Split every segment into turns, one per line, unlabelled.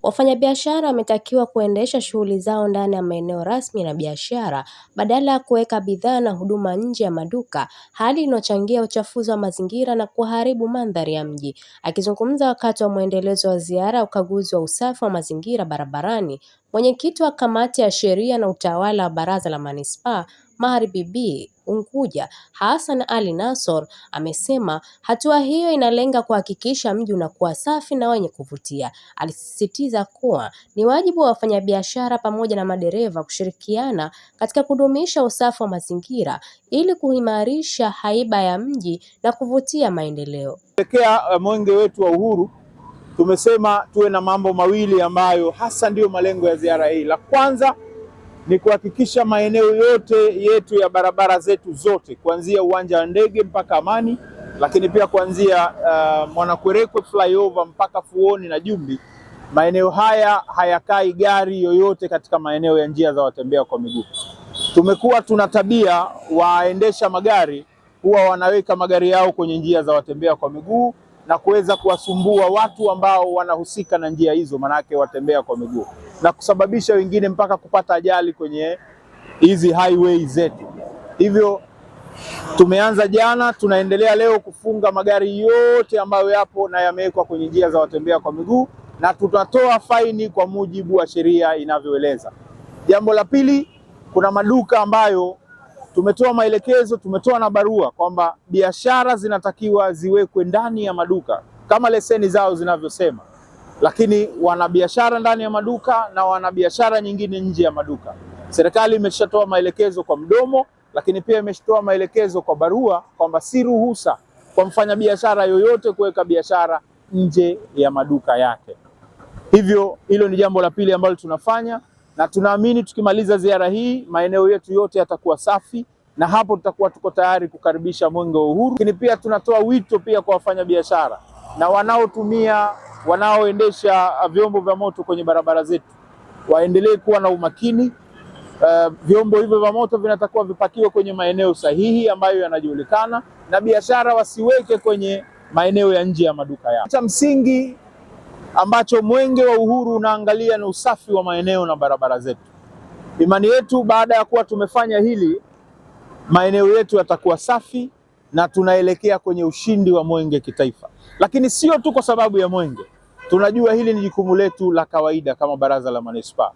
Wafanyabiashara wametakiwa kuendesha shughuli zao ndani ya maeneo rasmi na biashara badala ya kuweka bidhaa na huduma nje ya maduka, hali inayochangia uchafuzi wa mazingira na kuharibu mandhari ya mji. Akizungumza wakati wa mwendelezo wa ziara ya ukaguzi wa usafi wa mazingira barabarani, mwenyekiti wa kamati ya sheria na utawala wa baraza la manispaa Magharibi B Unguja, Hassan Ali Nassor, amesema hatua hiyo inalenga kuhakikisha mji unakuwa safi na wenye kuvutia. Alisisitiza kuwa ni wajibu wa wafanyabiashara pamoja na madereva kushirikiana katika kudumisha usafi wa mazingira ili kuimarisha haiba ya mji na kuvutia maendeleo.
Kuelekea mwenge wetu wa uhuru, tumesema tuwe na mambo mawili ambayo hasa ndiyo malengo ya ziara hii. La kwanza ni kuhakikisha maeneo yote yetu ya barabara zetu zote kuanzia uwanja wa ndege mpaka Amani, lakini pia kuanzia Mwanakwerekwe flyover mpaka Fuoni na Jumbi, maeneo haya hayakai gari yoyote katika maeneo ya njia za watembea kwa miguu. Tumekuwa tuna tabia waendesha magari huwa wanaweka magari yao kwenye njia za watembea kwa miguu na kuweza kuwasumbua watu ambao wanahusika na njia hizo, manake watembea kwa miguu, na kusababisha wengine mpaka kupata ajali kwenye hizi highway zetu. Hivyo tumeanza jana, tunaendelea leo kufunga magari yote ambayo yapo na yamewekwa kwenye njia za watembea kwa miguu, na tutatoa faini kwa mujibu wa sheria inavyoeleza. Jambo la pili, kuna maduka ambayo tumetoa maelekezo, tumetoa na barua kwamba biashara zinatakiwa ziwekwe ndani ya maduka kama leseni zao zinavyosema, lakini wana biashara ndani ya maduka na wana biashara nyingine nje ya maduka. Serikali imeshatoa maelekezo kwa mdomo, lakini pia imeshatoa maelekezo kwa barua kwamba si ruhusa kwa mfanyabiashara yoyote kuweka biashara nje ya maduka yake. Hivyo hilo ni jambo la pili ambalo tunafanya, na tunaamini tukimaliza ziara hii maeneo yetu yote yatakuwa safi, na hapo tutakuwa tuko tayari kukaribisha mwenge wa uhuru. Lakini pia tunatoa wito pia kwa wafanyabiashara na wanaoendesha vyombo vya moto kwenye barabara zetu waendelee kuwa na umakini. Vyombo hivyo vya moto vinatakiwa vipakiwe kwenye maeneo sahihi ambayo yanajulikana, na biashara wasiweke kwenye maeneo ya nje ya maduka yao. Cha msingi ambacho mwenge wa uhuru unaangalia ni usafi wa maeneo na barabara zetu. Imani yetu baada ya kuwa tumefanya hili, maeneo yetu yatakuwa safi na tunaelekea kwenye ushindi wa mwenge kitaifa. Lakini sio tu kwa sababu ya mwenge. Tunajua hili ni jukumu letu la kawaida kama baraza la manispaa.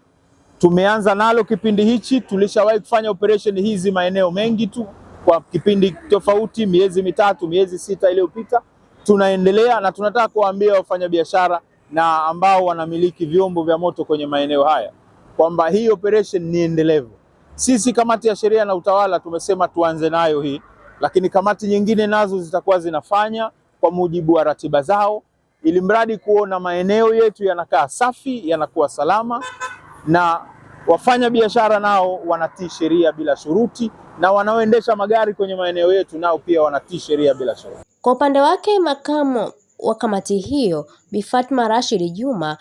Tumeanza nalo kipindi hichi, tulishawahi kufanya operation hizi maeneo mengi tu kwa kipindi tofauti, miezi 3, miezi 6 iliyopita. Tunaendelea na tunataka kuwaambia wafanyabiashara na ambao wanamiliki vyombo vya moto kwenye maeneo haya kwamba hii operation ni endelevu. Sisi kamati ya sheria na utawala tumesema tuanze nayo hii, lakini kamati nyingine nazo zitakuwa zinafanya kwa mujibu wa ratiba zao, ili mradi kuona maeneo yetu yanakaa safi, yanakuwa salama, na wafanya biashara nao wanatii sheria bila shuruti, na wanaoendesha magari kwenye maeneo yetu nao pia wanatii sheria bila shuruti.
Kwa upande wake, makamu wa kamati hiyo Bi Fatma Rashid Juma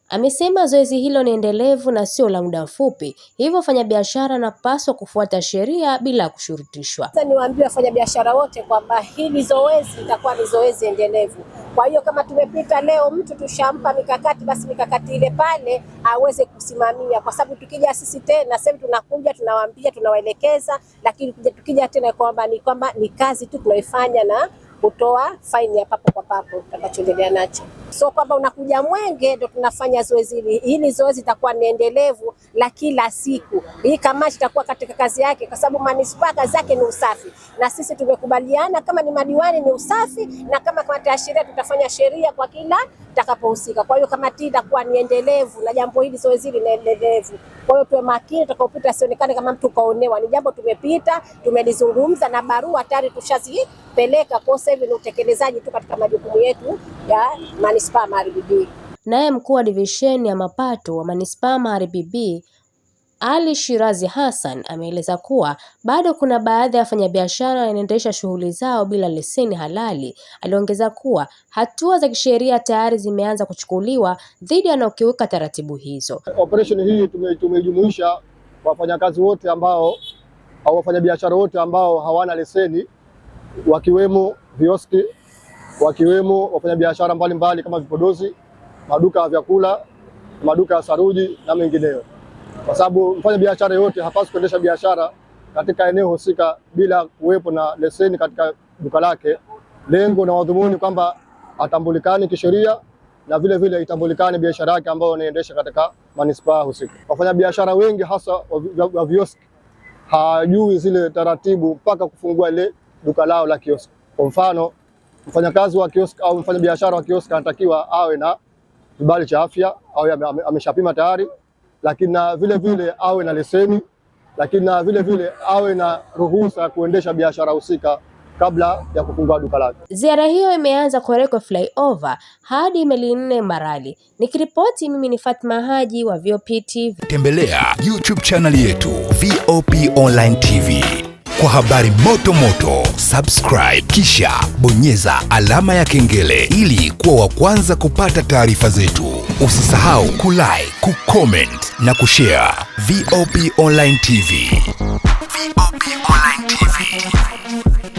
amesema zoezi hilo ni endelevu na sio la muda mfupi, hivyo wafanyabiashara wanapaswa kufuata sheria bila kushurutishwa.
Sasa niwaambie wafanyabiashara wote kwamba hili zoezi litakuwa ni zoezi endelevu. Kwa hiyo kama tumepita leo mtu tushampa mikakati, basi mikakati ile pale aweze kusimamia, kwa sababu tukija sisi tena sasa tunakuja tunawaambia, tunawaelekeza, lakini tukija tena kwamba ni kazi tu tunaifanya na kutoa faini ya papo kwa papo tutakachoendelea nacho. So kwamba unakuja mwenge ndio tunafanya zoezi hili. Hili zoezi litakuwa ni endelevu la kila siku. Hii kamati itakuwa katika kazi yake, kwa sababu manispaa kazi yake ni usafi. Na sisi tumekubaliana kama ni madiwani ni usafi, na kama kamati ya sheria tutafanya sheria kwa kila takapohusika. Kwa hiyo kamati itakuwa ni endelevu na jambo hili zoezi hili ni endelevu. Kwa hiyo tuwe makini tutakapopita, sionekane kama mtu kaonewa. Ni jambo tumepita, tumelizungumza na barua tayari tushazipeleka, kwa sasa hivi ni utekelezaji tu katika majukumu yetu ya manispaa Magharibi B.
Naye mkuu wa divisheni ya mapato wa manispaa Magharibi B Ali Shirazi Hassan ameeleza kuwa bado kuna baadhi ya wafanyabiashara wanaendesha shughuli zao bila leseni halali. Aliongeza kuwa hatua za kisheria tayari zimeanza kuchukuliwa dhidi ya wanaokiuka taratibu hizo.
Operation hii tumejumuisha wafanyakazi wote ambao au wafanyabiashara wote ambao hawana leseni, wakiwemo vioski, wakiwemo wafanyabiashara mbalimbali kama vipodozi, maduka ya vyakula, maduka ya saruji na mengineyo, kwa sababu mfanya biashara yote hapaswi kuendesha biashara katika eneo husika bila kuwepo na leseni katika duka lake. Lengo na madhumuni kwamba atambulikane kisheria na vile vile itambulikane biashara yake ambayo anaendesha katika manispaa husika. Wafanya biashara wengi hasa wa vioski hajui zile taratibu mpaka kufungua ile duka lao la kioski. Kwa mfano, mfanyakazi wa kioski au mfanya biashara wa kioski anatakiwa awe na kibali cha afya au ameshapima tayari, lakini na vile vile awe na leseni, lakini na vile vile awe na ruhusa ya kuendesha biashara husika kabla ya kufungua duka lake.
Ziara hiyo imeanza Koreko Flyover hadi Meli 4 Mbarali. Nikiripoti mimi ni Fatma Haji wa VOP TV.
Tembelea YouTube channel yetu VOP Online TV kwa habari moto moto. Subscribe kisha bonyeza alama ya kengele ili kuwa wa kwanza kupata taarifa zetu. Usisahau kulike, kucomment na kushare. VOP Online TV. VOP Online TV.